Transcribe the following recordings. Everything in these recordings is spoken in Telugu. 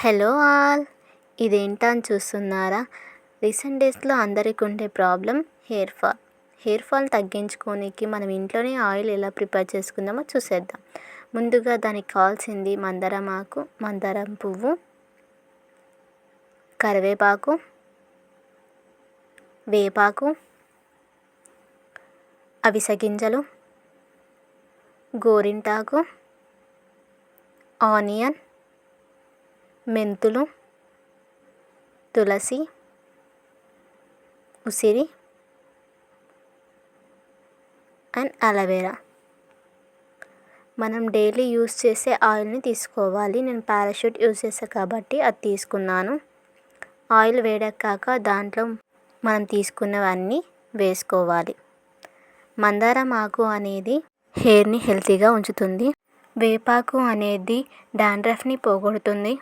హలో ఆల్, ఇదేంటా అని చూస్తున్నారా? రీసెంట్ డేస్లో అందరికి ఉండే ప్రాబ్లం హెయిర్ ఫాల్ తగ్గించుకోనికి మనం ఇంట్లోనే ఆయిల్ ఎలా ప్రిపేర్ చేసుకుందామో చూసేద్దాం. ముందుగా దానికి కావాల్సింది మందారం ఆకు, మందారం పువ్వు, కరివేపాకు, వేపాకు, అవిసె గింజలు, గోరింటాకు, ఆనియన్, మెంతులు, తులసి, ఉసిరి అండ్ అలోవెరా. మనం డైలీ యూస్ చేసే ఆయిల్ని తీసుకోవాలి. నేను పారాషూట్ యూస్ చేస్తాను కాబట్టి అది తీసుకున్నాను. ఆయిల్ వేడెక్కాక దాంట్లో మనం తీసుకున్నవన్నీ వేసుకోవాలి. మందారం ఆకు అనేది హెయిర్ని హెల్తీగా ఉంచుతుంది. వేపాకు అనేది డాండ్రఫ్ని పోగొడుతుంది.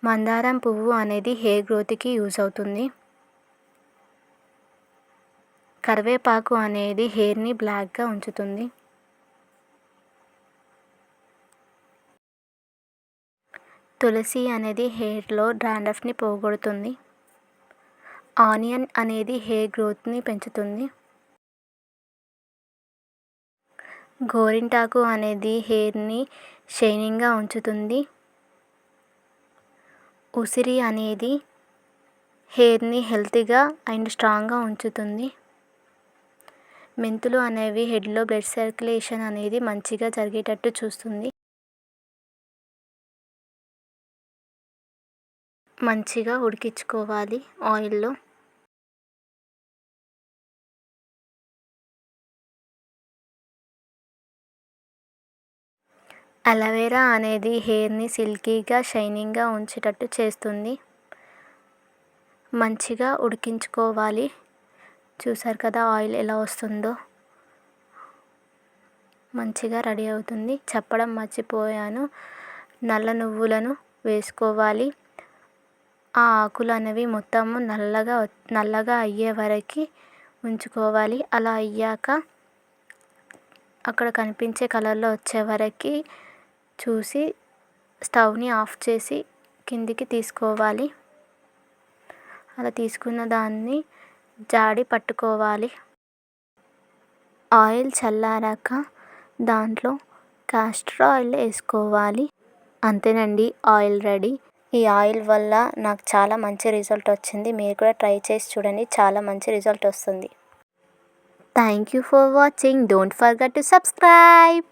మందారం పువ్వు అనేది హెయిర్ గ్రోత్కి యూజ్ అవుతుంది. కరివేపాకు అనేది హెయిర్ని బ్లాక్గా ఉంచుతుంది. తులసి అనేది హెయిర్లో డాండ్రఫ్ని పోగొడుతుంది. ఆనియన్ అనేది హెయిర్ గ్రోత్ని పెంచుతుంది. గోరింటాకు అనేది హెయిర్ని షైనింగ్గా ఉంచుతుంది. ఉసిరి అనేది హెయిర్ని హెల్తీగా అండ్ స్ట్రాంగ్గా ఉంచుతుంది. మెంతులు అనేవి హెడ్లో బ్లడ్ సర్క్యులేషన్ అనేది మంచిగా జరిగేటట్టు చూస్తుంది. మంచిగా ఉడికించుకోవాలి ఆయిల్లో. అలోవెరా అనేది హెయిర్ని సిల్కీగా షైనింగ్గా ఉంచేటట్టు చేస్తుంది. మంచిగా ఉడికించుకోవాలి. చూసారు కదా ఆయిల్ ఎలా వస్తుందో. మంచిగా రెడీ అవుతుంది. చెప్పడం మర్చిపోయాను, నల్ల నువ్వులను వేసుకోవాలి. ఆ ఆకులు అనేవి మొత్తము నల్లగా అయ్యే వరకు ఉంచుకోవాలి. అలా అయ్యాక అక్కడ కనిపించే కలర్లో వచ్చే వరకు చూసి స్టవ్ని ఆఫ్ చేసి కిందికి తీసుకోవాలి. అలా తీసుకున్న దాన్ని జాడి పట్టుకోవాలి. ఆయిల్ చల్లారాక దాంట్లో క్యాస్టర్ ఆయిల్ వేసుకోవాలి. అంతేనండి, ఆయిల్ రెడీ. ఈ ఆయిల్ వల్ల నాకు చాలా మంచి రిజల్ట్ వచ్చింది. మీరు కూడా ట్రై చేసి చూడండి, చాలా మంచి రిజల్ట్ వస్తుంది. Thank you for watching. Don't forget to subscribe.